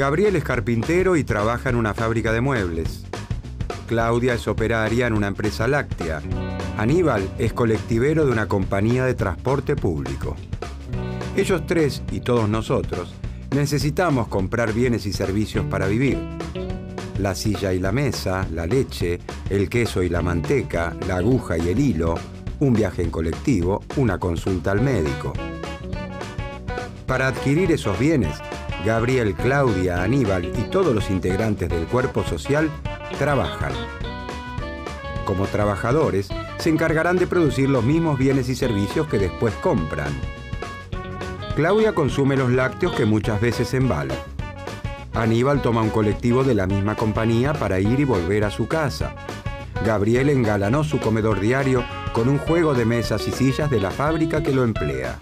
Gabriel es carpintero y trabaja en una fábrica de muebles. Claudia es operaria en una empresa láctea. Aníbal es colectivero de una compañía de transporte público. Ellos tres y todos nosotros necesitamos comprar bienes y servicios para vivir. La silla y la mesa, la leche, el queso y la manteca, la aguja y el hilo, un viaje en colectivo, una consulta al médico. Para adquirir esos bienes, Gabriel, Claudia, Aníbal y todos los integrantes del cuerpo social trabajan. Como trabajadores, se encargarán de producir los mismos bienes y servicios que después compran. Claudia consume los lácteos que muchas veces embala. Aníbal toma un colectivo de la misma compañía para ir y volver a su casa. Gabriel engalanó su comedor diario con un juego de mesas y sillas de la fábrica que lo emplea.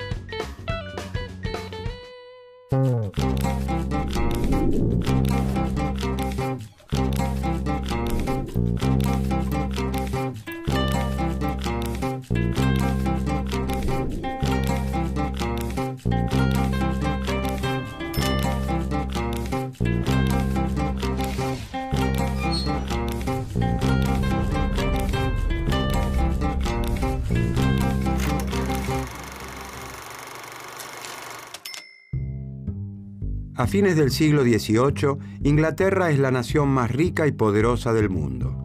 A fines del siglo XVIII, Inglaterra es la nación más rica y poderosa del mundo.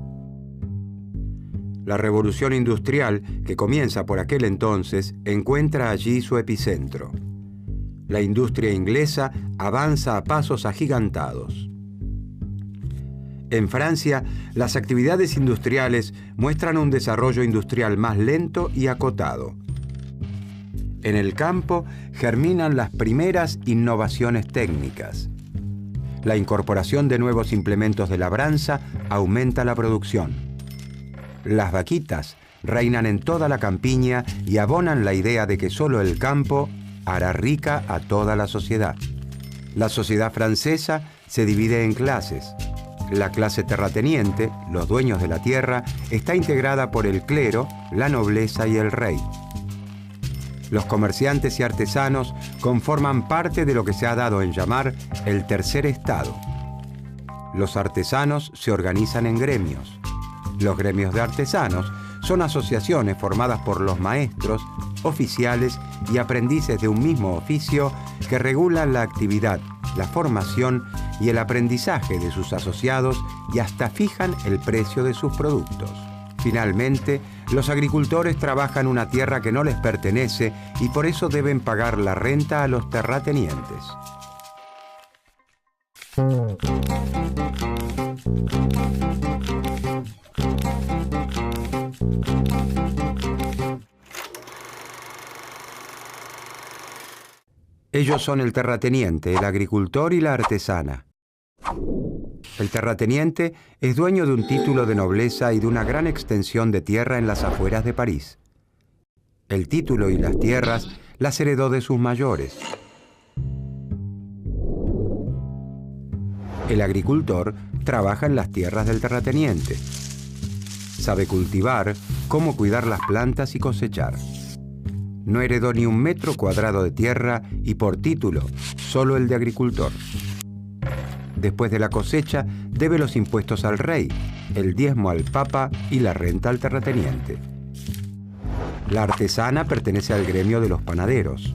La revolución industrial, que comienza por aquel entonces, encuentra allí su epicentro. La industria inglesa avanza a pasos agigantados. En Francia, las actividades industriales muestran un desarrollo industrial más lento y acotado. En el campo germinan las primeras innovaciones técnicas. La incorporación de nuevos implementos de labranza aumenta la producción. Las vaquitas reinan en toda la campiña y abonan la idea de que solo el campo hará rica a toda la sociedad. La sociedad francesa se divide en clases. La clase terrateniente, los dueños de la tierra, está integrada por el clero, la nobleza y el rey. Los comerciantes y artesanos conforman parte de lo que se ha dado en llamar el tercer estado. Los artesanos se organizan en gremios. Los gremios de artesanos son asociaciones formadas por los maestros, oficiales y aprendices de un mismo oficio que regulan la actividad, la formación y el aprendizaje de sus asociados y hasta fijan el precio de sus productos. Finalmente, los agricultores trabajan una tierra que no les pertenece y por eso deben pagar la renta a los terratenientes. Ellos son el terrateniente, el agricultor y la artesana. El terrateniente es dueño de un título de nobleza y de una gran extensión de tierra en las afueras de París. El título y las tierras las heredó de sus mayores. El agricultor trabaja en las tierras del terrateniente. Sabe cultivar, cómo cuidar las plantas y cosechar. No heredó ni un metro cuadrado de tierra y por título, solo el de agricultor. Después de la cosecha, debe los impuestos al rey, el diezmo al papa y la renta al terrateniente. La artesana pertenece al gremio de los panaderos.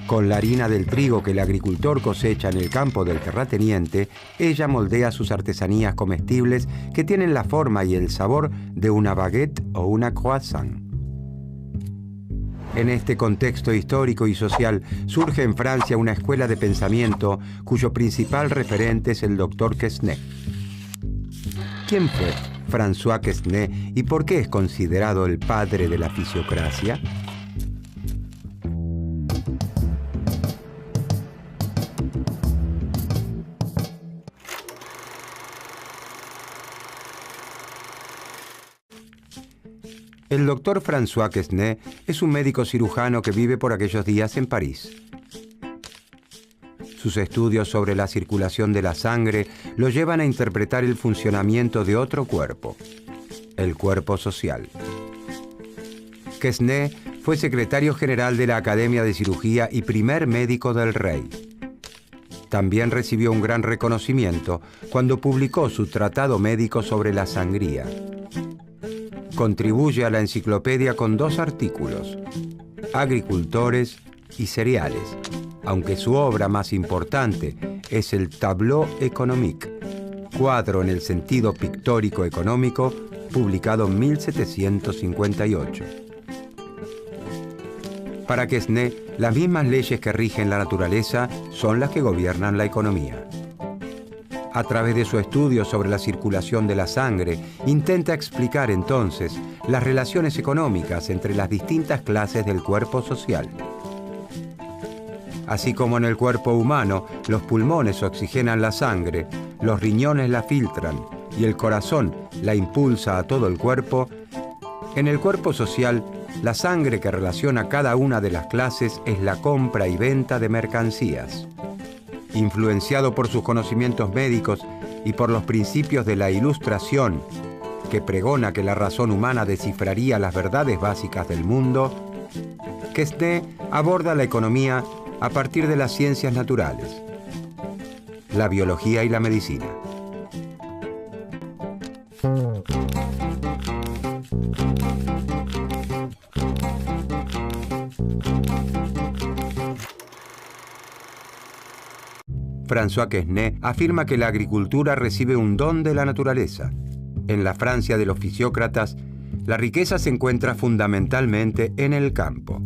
Con la harina del trigo que el agricultor cosecha en el campo del terrateniente, ella moldea sus artesanías comestibles que tienen la forma y el sabor de una baguette o una croissant. En este contexto histórico y social surge en Francia una escuela de pensamiento cuyo principal referente es el doctor Quesnay. ¿Quién fue François Quesnay y por qué es considerado el padre de la fisiocracia? El doctor François Quesnay es un médico cirujano que vive por aquellos días en París. Sus estudios sobre la circulación de la sangre lo llevan a interpretar el funcionamiento de otro cuerpo, el cuerpo social. Quesnay fue secretario general de la Academia de Cirugía y primer médico del rey. También recibió un gran reconocimiento cuando publicó su tratado médico sobre la sangría. Contribuye a la enciclopedia con 2 artículos, Agricultores y cereales, aunque su obra más importante es el Tableau économique, cuadro en el sentido pictórico económico, publicado en 1758. Para Quesnay, las mismas leyes que rigen la naturaleza son las que gobiernan la economía. A través de su estudio sobre la circulación de la sangre, intenta explicar entonces las relaciones económicas entre las distintas clases del cuerpo social. Así como en el cuerpo humano, los pulmones oxigenan la sangre, los riñones la filtran y el corazón la impulsa a todo el cuerpo, en el cuerpo social, la sangre que relaciona cada una de las clases es la compra y venta de mercancías. Influenciado por sus conocimientos médicos y por los principios de la Ilustración, que pregona que la razón humana descifraría las verdades básicas del mundo, Quesnay aborda la economía a partir de las ciencias naturales, la biología y la medicina. François Quesnay afirma que la agricultura recibe un don de la naturaleza. En la Francia de los fisiócratas, la riqueza se encuentra fundamentalmente en el campo.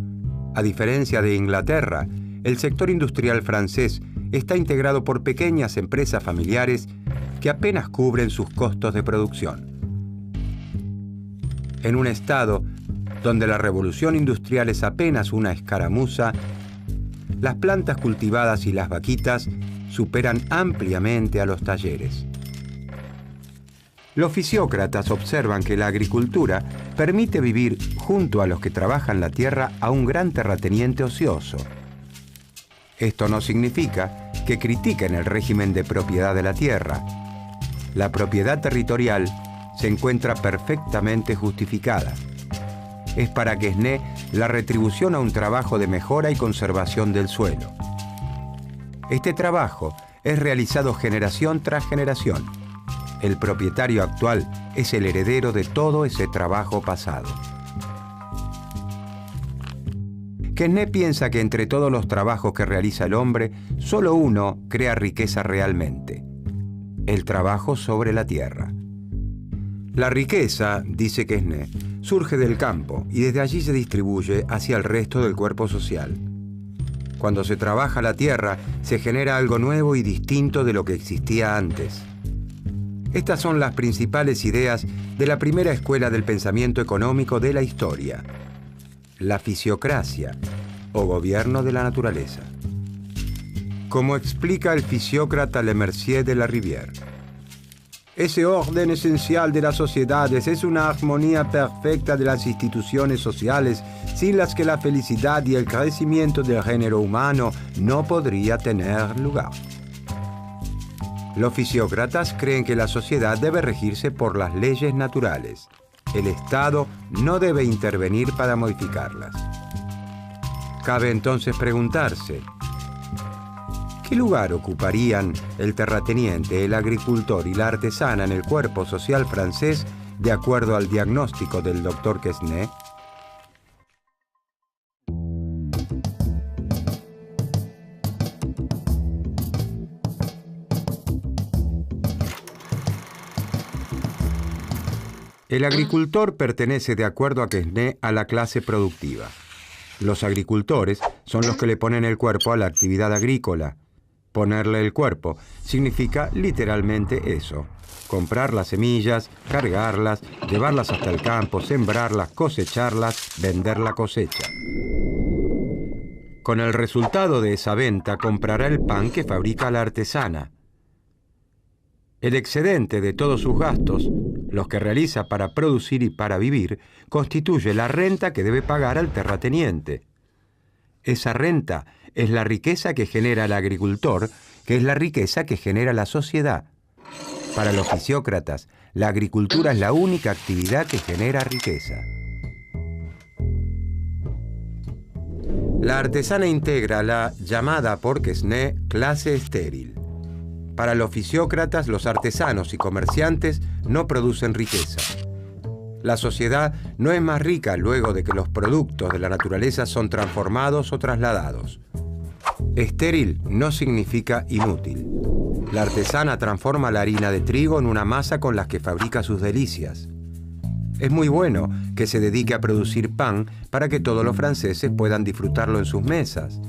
A diferencia de Inglaterra, el sector industrial francés está integrado por pequeñas empresas familiares que apenas cubren sus costos de producción. En un estado donde la revolución industrial es apenas una escaramuza, las plantas cultivadas y las vaquitas superan ampliamente a los talleres. Los fisiócratas observan que la agricultura permite vivir junto a los que trabajan la tierra a un gran terrateniente ocioso. Esto no significa que critiquen el régimen de propiedad de la tierra. La propiedad territorial se encuentra perfectamente justificada. Es para Quesnay la retribución a un trabajo de mejora y conservación del suelo. Este trabajo es realizado generación tras generación. El propietario actual es el heredero de todo ese trabajo pasado. Quesnay piensa que entre todos los trabajos que realiza el hombre, solo uno crea riqueza realmente: el trabajo sobre la tierra. La riqueza, dice Quesnay, surge del campo y desde allí se distribuye hacia el resto del cuerpo social. Cuando se trabaja la tierra, se genera algo nuevo y distinto de lo que existía antes. Estas son las principales ideas de la primera escuela del pensamiento económico de la historia: la fisiocracia, o gobierno de la naturaleza. Como explica el fisiócrata Lemercier de la Rivière, ese orden esencial de las sociedades es una armonía perfecta de las instituciones sociales sin las que la felicidad y el crecimiento del género humano no podría tener lugar. Los fisiócratas creen que la sociedad debe regirse por las leyes naturales. El Estado no debe intervenir para modificarlas. Cabe entonces preguntarse: ¿qué lugar ocuparían el terrateniente, el agricultor y la artesana en el cuerpo social francés de acuerdo al diagnóstico del doctor Quesnay? El agricultor pertenece, de acuerdo a Quesnay, a la clase productiva. Los agricultores son los que le ponen el cuerpo a la actividad agrícola. Ponerle el cuerpo significa literalmente eso: comprar las semillas, cargarlas, llevarlas hasta el campo, sembrarlas, cosecharlas, vender la cosecha. Con el resultado de esa venta comprará el pan que fabrica la artesana. El excedente de todos sus gastos, los que realiza para producir y para vivir, constituye la renta que debe pagar al terrateniente. Esa renta es la riqueza que genera el agricultor, que es la riqueza que genera la sociedad. Para los fisiócratas, la agricultura es la única actividad que genera riqueza. La artesana integra la llamada por Quesnay clase estéril. Para los fisiócratas, los artesanos y comerciantes no producen riqueza. La sociedad no es más rica luego de que los productos de la naturaleza son transformados o trasladados. Estéril no significa inútil. La artesana transforma la harina de trigo en una masa con la que fabrica sus delicias. Es muy bueno que se dedique a producir pan para que todos los franceses puedan disfrutarlo en sus mesas.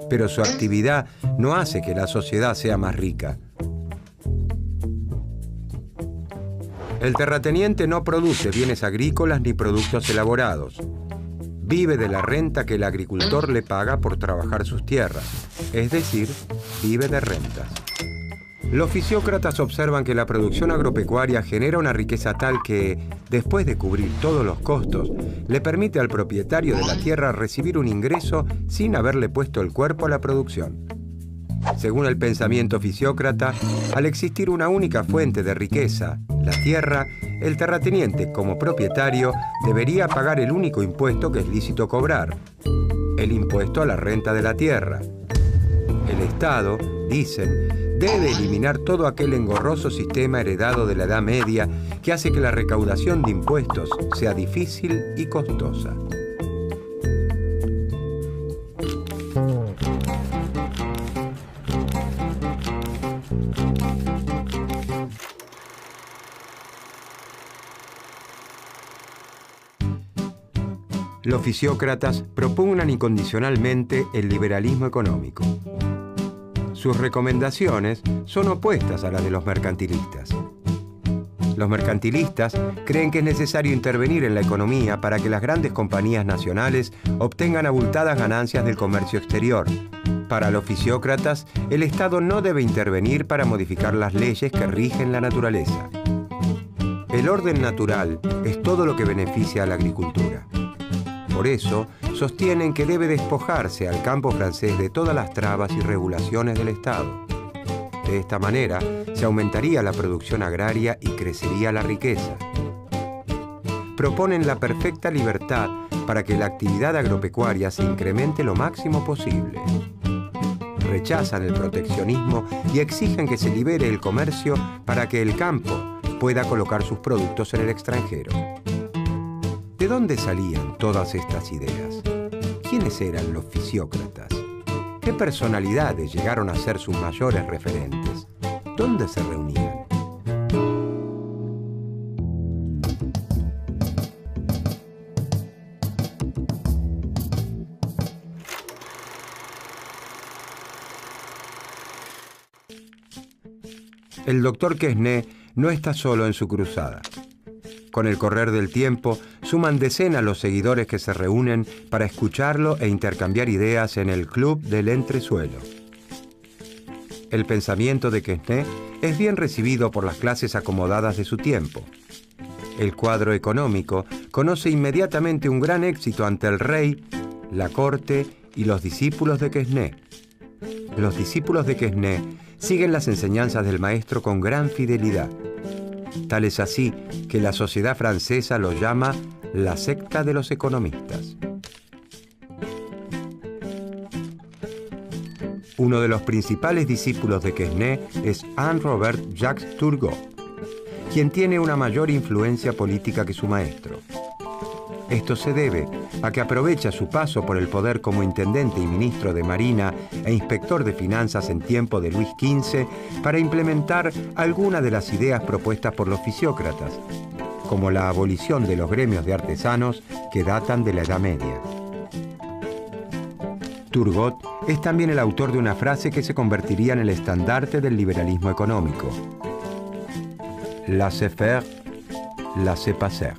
Pero su actividad no hace que la sociedad sea más rica. El terrateniente no produce bienes agrícolas ni productos elaborados. Vive de la renta que el agricultor le paga por trabajar sus tierras, es decir, vive de rentas. Los fisiócratas observan que la producción agropecuaria genera una riqueza tal que, después de cubrir todos los costos, le permite al propietario de la tierra recibir un ingreso sin haberle puesto el cuerpo a la producción. Según el pensamiento fisiócrata, al existir una única fuente de riqueza, la tierra, el terrateniente, como propietario, debería pagar el único impuesto que es lícito cobrar: el impuesto a la renta de la tierra. El Estado, dicen, debe eliminar todo aquel engorroso sistema heredado de la Edad Media que hace que la recaudación de impuestos sea difícil y costosa. Los fisiócratas propugnan incondicionalmente el liberalismo económico. Sus recomendaciones son opuestas a las de los mercantilistas. Los mercantilistas creen que es necesario intervenir en la economía para que las grandes compañías nacionales obtengan abultadas ganancias del comercio exterior. Para los fisiócratas, el Estado no debe intervenir para modificar las leyes que rigen la naturaleza. El orden natural es todo lo que beneficia a la agricultura. Por eso, sostienen que debe despojarse al campo francés de todas las trabas y regulaciones del Estado. De esta manera, se aumentaría la producción agraria y crecería la riqueza. Proponen la perfecta libertad para que la actividad agropecuaria se incremente lo máximo posible. Rechazan el proteccionismo y exigen que se libere el comercio para que el campo pueda colocar sus productos en el extranjero. ¿De dónde salían todas estas ideas? ¿Quiénes eran los fisiócratas? ¿Qué personalidades llegaron a ser sus mayores referentes? ¿Dónde se reunían? El doctor Quesnay no está solo en su cruzada. Con el correr del tiempo, suman decenas los seguidores que se reúnen para escucharlo e intercambiar ideas en el Club del Entresuelo. El pensamiento de Quesnay es bien recibido por las clases acomodadas de su tiempo. El cuadro económico conoce inmediatamente un gran éxito ante el rey, la corte y los discípulos de Quesnay. Los discípulos de Quesnay siguen las enseñanzas del maestro con gran fidelidad. Tal es así que la sociedad francesa lo llama la secta de los economistas. Uno de los principales discípulos de Quesnay es Henri-Robert Jacques Turgot, quien tiene una mayor influencia política que su maestro. Esto se debe a que aprovecha su paso por el poder como intendente y ministro de Marina e inspector de finanzas en tiempo de Luis XV para implementar algunas de las ideas propuestas por los fisiócratas, como la abolición de los gremios de artesanos que datan de la Edad Media. Turgot es también el autor de una frase que se convertiría en el estandarte del liberalismo económico: laissez-faire, laissez-passer.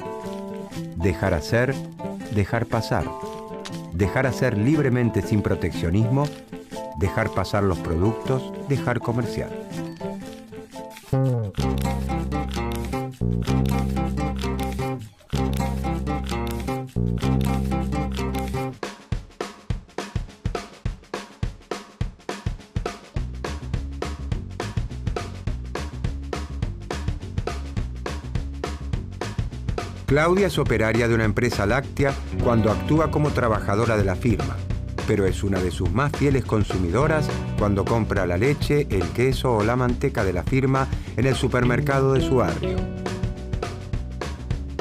Dejar hacer, dejar pasar. Dejar hacer libremente sin proteccionismo, dejar pasar los productos, dejar comerciar. Claudia es operaria de una empresa láctea cuando actúa como trabajadora de la firma. pero es una de sus más fieles consumidoras cuando compra la leche, el queso o la manteca de la firma en el supermercado de su barrio.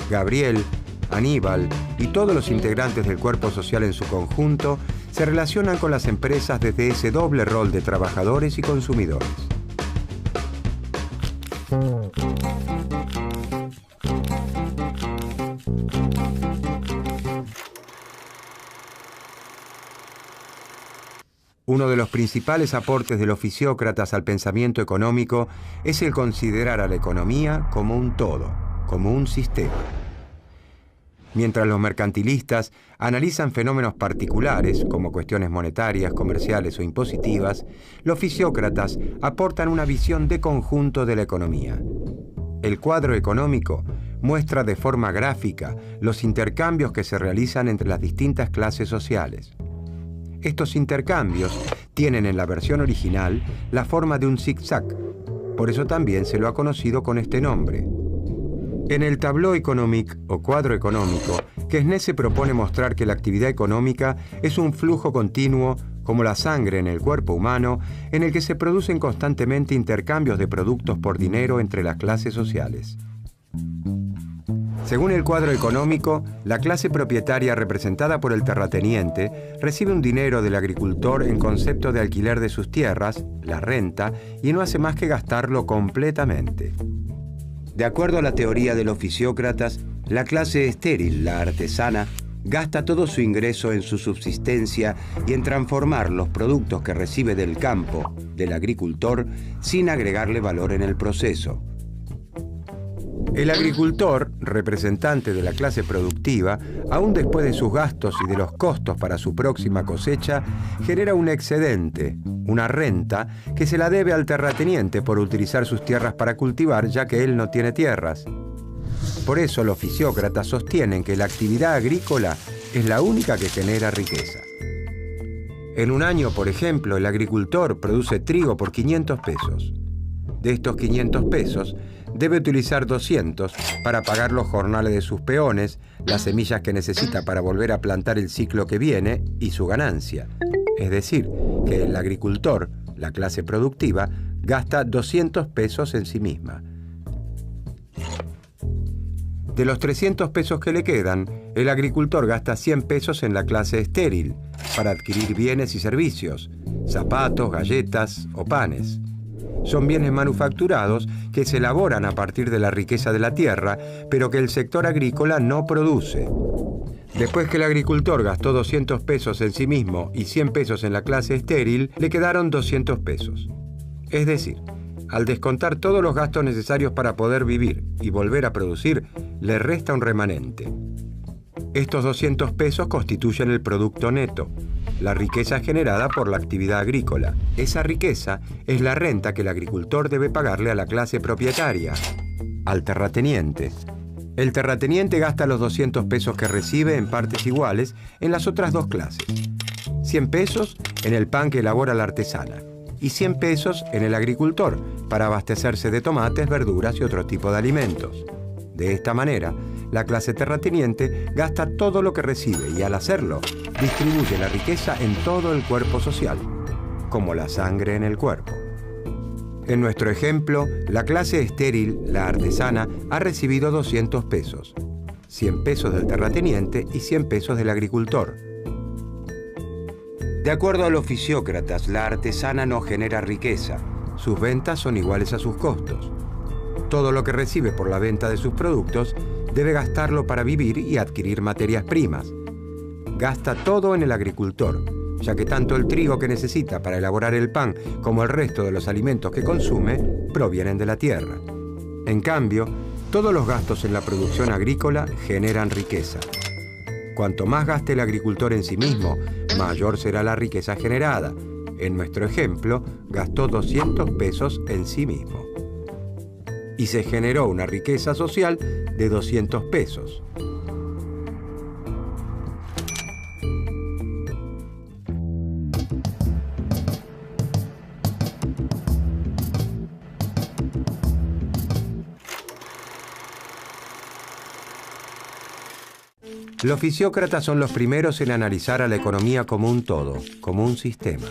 Gabriel, Aníbal y todos los integrantes del cuerpo social en su conjunto se relacionan con las empresas desde ese doble rol de trabajadores y consumidores. Uno de los principales aportes de los fisiócratas al pensamiento económico es el considerar a la economía como un todo, como un sistema. Mientras los mercantilistas analizan fenómenos particulares, como cuestiones monetarias, comerciales o impositivas, los fisiócratas aportan una visión de conjunto de la economía. El cuadro económico muestra de forma gráfica los intercambios que se realizan entre las distintas clases sociales. Estos intercambios tienen en la versión original la forma de un zigzag, por eso también se lo ha conocido con este nombre. En el Tableau économique o cuadro económico, Quesnay propone mostrar que la actividad económica es un flujo continuo como la sangre en el cuerpo humano, en el que se producen constantemente intercambios de productos por dinero entre las clases sociales. Según el cuadro económico, la clase propietaria representada por el terrateniente recibe un dinero del agricultor en concepto de alquiler de sus tierras, la renta, y no hace más que gastarlo completamente. De acuerdo a la teoría de los fisiócratas, la clase estéril, la artesana, gasta todo su ingreso en su subsistencia y en transformar los productos que recibe del campo, del agricultor, sin agregarle valor en el proceso. El agricultor, representante de la clase productiva, aún después de sus gastos y de los costos para su próxima cosecha, genera un excedente, una renta, que se la debe al terrateniente por utilizar sus tierras para cultivar, ya que él no tiene tierras. Por eso los fisiócratas sostienen que la actividad agrícola es la única que genera riqueza. En un año, por ejemplo, el agricultor produce trigo por 500 pesos. De estos 500 pesos, debe utilizar 200 para pagar los jornales de sus peones, las semillas que necesita para volver a plantar el ciclo que viene y su ganancia. Es decir, que el agricultor, la clase productiva, gasta 200 pesos en sí misma. De los 300 pesos que le quedan, el agricultor gasta 100 pesos en la clase estéril para adquirir bienes y servicios, zapatos, galletas o panes. Son bienes manufacturados que se elaboran a partir de la riqueza de la tierra, pero que el sector agrícola no produce. Después que el agricultor gastó 200 pesos en sí mismo y 100 pesos en la clase estéril, le quedaron 200 pesos. Es decir, al descontar todos los gastos necesarios para poder vivir y volver a producir, le resta un remanente. Estos 200 pesos constituyen el producto neto, la riqueza generada por la actividad agrícola. Esa riqueza es la renta que el agricultor debe pagarle a la clase propietaria, al terrateniente. El terrateniente gasta los 200 pesos que recibe en partes iguales en las otras dos clases. 100 pesos en el pan que elabora la artesana y 100 pesos en el agricultor para abastecerse de tomates, verduras y otro tipo de alimentos. De esta manera, la clase terrateniente gasta todo lo que recibe y al hacerlo, distribuye la riqueza en todo el cuerpo social, como la sangre en el cuerpo. En nuestro ejemplo, la clase estéril, la artesana, ha recibido 200 pesos, 100 pesos del terrateniente y 100 pesos del agricultor. De acuerdo a los fisiócratas, la artesana no genera riqueza, sus ventas son iguales a sus costos. Todo lo que recibe por la venta de sus productos debe gastarlo para vivir y adquirir materias primas. Gasta todo en el agricultor, ya que tanto el trigo que necesita para elaborar el pan como el resto de los alimentos que consume provienen de la tierra. En cambio, todos los gastos en la producción agrícola generan riqueza. Cuanto más gaste el agricultor en sí mismo, mayor será la riqueza generada. En nuestro ejemplo, gastó 200 pesos en sí mismo. Y se generó una riqueza social de 200 pesos. Los fisiócratas son los primeros en analizar a la economía como un todo, como un sistema.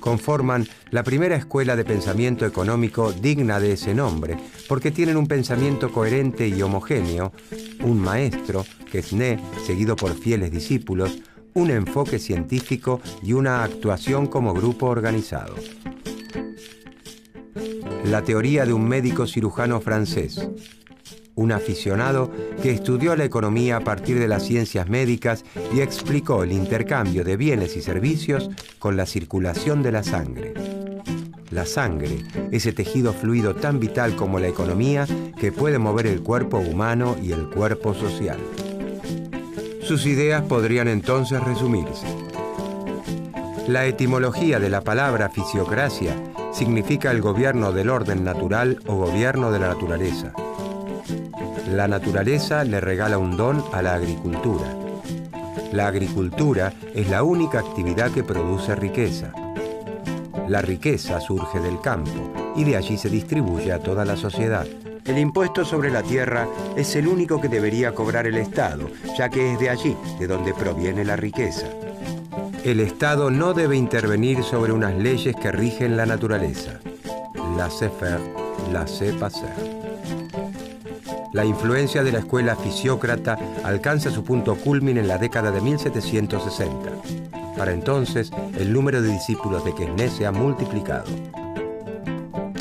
Conforman la primera escuela de pensamiento económico digna de ese nombre, porque tienen un pensamiento coherente y homogéneo, un maestro, Quesnay, seguido por fieles discípulos, un enfoque científico y una actuación como grupo organizado. La teoría de un médico cirujano francés, un aficionado que estudió la economía a partir de las ciencias médicas y explicó el intercambio de bienes y servicios con la circulación de la sangre. La sangre, ese tejido fluido tan vital como la economía que puede mover el cuerpo humano y el cuerpo social. Sus ideas podrían entonces resumirse. La etimología de la palabra fisiocracia significa el gobierno del orden natural o gobierno de la naturaleza. La naturaleza le regala un don a la agricultura. La agricultura es la única actividad que produce riqueza. La riqueza surge del campo y de allí se distribuye a toda la sociedad. El impuesto sobre la tierra es el único que debería cobrar el Estado, ya que es de allí de donde proviene la riqueza. El Estado no debe intervenir sobre unas leyes que rigen la naturaleza. Laissez-faire, laissez-passer. La influencia de la escuela fisiócrata alcanza su punto culmine en la década de 1760. Para entonces, el número de discípulos de Quesnay se ha multiplicado.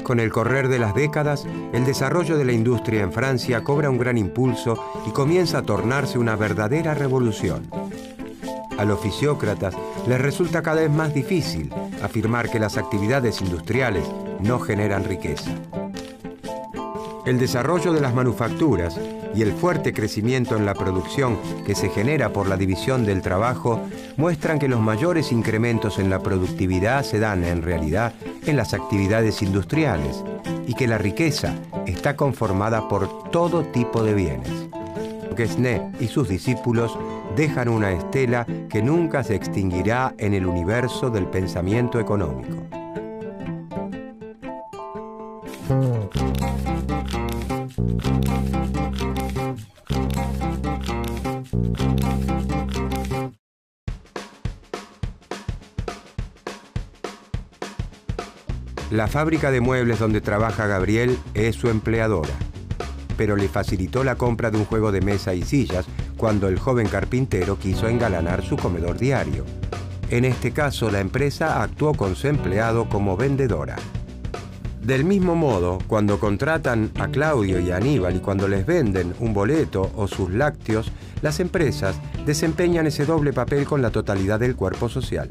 Con el correr de las décadas, el desarrollo de la industria en Francia cobra un gran impulso y comienza a tornarse una verdadera revolución. A los fisiócratas les resulta cada vez más difícil afirmar que las actividades industriales no generan riqueza. El desarrollo de las manufacturas y el fuerte crecimiento en la producción que se genera por la división del trabajo muestran que los mayores incrementos en la productividad se dan en realidad en las actividades industriales y que la riqueza está conformada por todo tipo de bienes. Quesnay y sus discípulos dejan una estela que nunca se extinguirá en el universo del pensamiento económico. La fábrica de muebles donde trabaja Gabriel es su empleadora, pero le facilitó la compra de un juego de mesa y sillas cuando el joven carpintero quiso engalanar su comedor diario. En este caso, la empresa actuó con su empleado como vendedora. Del mismo modo, cuando contratan a Claudio y a Aníbal y cuando les venden un boleto o sus lácteos, las empresas desempeñan ese doble papel con la totalidad del cuerpo social.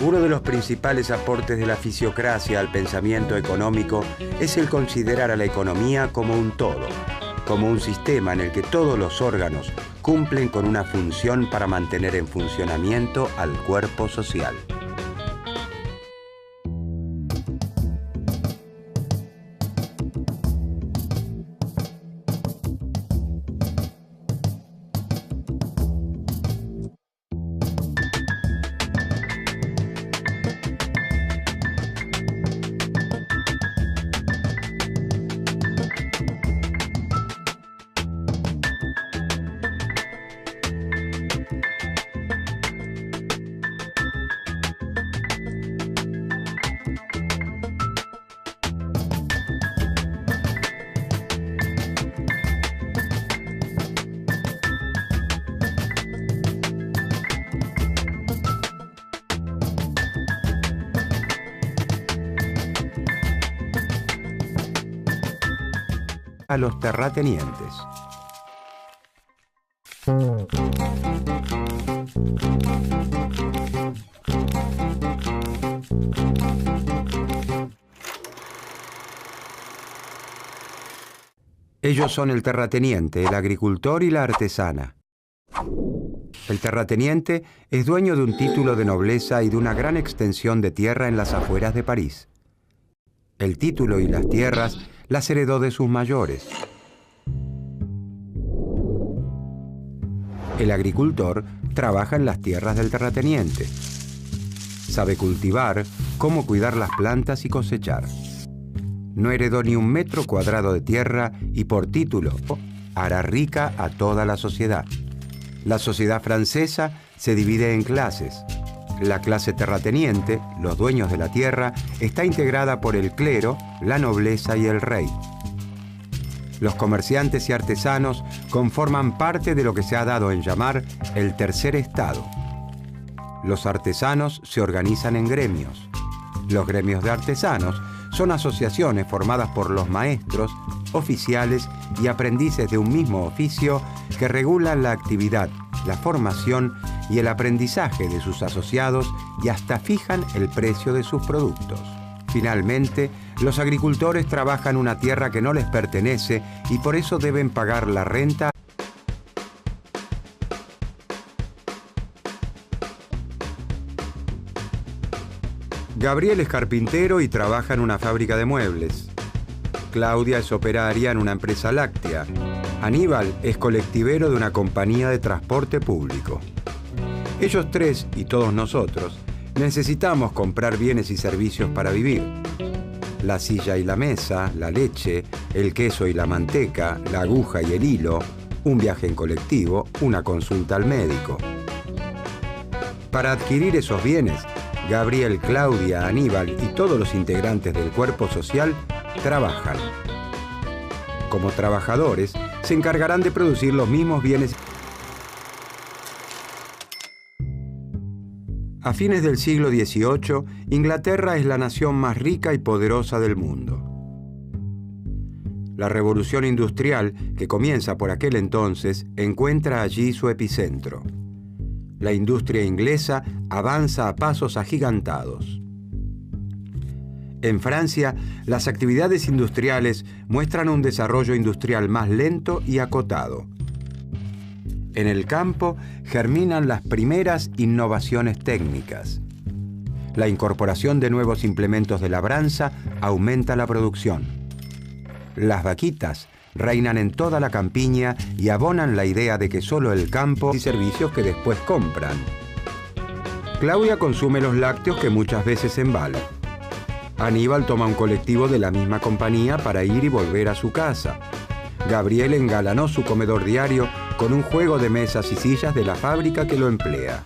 Uno de los principales aportes de la fisiocracia al pensamiento económico es el considerar a la economía como un todo, como un sistema en el que todos los órganos cumplen con una función para mantener en funcionamiento al cuerpo social. A los terratenientes. Ellos son el terrateniente, el agricultor y la artesana. El terrateniente es dueño de un título de nobleza y de una gran extensión de tierra en las afueras de París. El título y las tierras las heredó de sus mayores. El agricultor trabaja en las tierras del terrateniente. Sabe cultivar, cómo cuidar las plantas y cosechar. No heredó ni un metro cuadrado de tierra y por título hará rica a toda la sociedad. La sociedad francesa se divide en clases. La clase terrateniente, los dueños de la tierra, está integrada por el clero, la nobleza y el rey. Los comerciantes y artesanos conforman parte de lo que se ha dado en llamar el tercer estado. Los artesanos se organizan en gremios. Los gremios de artesanos son asociaciones formadas por los maestros, oficiales y aprendices de un mismo oficio que regulan la actividad, la formación y el aprendizaje de sus asociados y hasta fijan el precio de sus productos. Finalmente, los agricultores trabajan una tierra que no les pertenece y por eso deben pagar la renta. Gabriel es carpintero y trabaja en una fábrica de muebles. Claudia es operaria en una empresa láctea. Aníbal es colectivero de una compañía de transporte público. Ellos tres y todos nosotros necesitamos comprar bienes y servicios para vivir. La silla y la mesa, la leche, el queso y la manteca, la aguja y el hilo, un viaje en colectivo, una consulta al médico. Para adquirir esos bienes, Gabriel, Claudia, Aníbal y todos los integrantes del cuerpo social trabajan. Como trabajadores, se encargarán de producir los mismos bienes. A fines del siglo XVIII, Inglaterra es la nación más rica y poderosa del mundo. La revolución industrial, que comienza por aquel entonces, encuentra allí su epicentro. La industria inglesa avanza a pasos agigantados. En Francia, las actividades industriales muestran un desarrollo industrial más lento y acotado. En el campo germinan las primeras innovaciones técnicas. La incorporación de nuevos implementos de labranza aumenta la producción. Las vaquitas reinan en toda la campiña y abonan la idea de que solo el campo y servicios que después compran. Claudia consume los lácteos que muchas veces embala. Aníbal toma un colectivo de la misma compañía para ir y volver a su casa. Gabriel engalanó su comedor diario con un juego de mesas y sillas de la fábrica que lo emplea.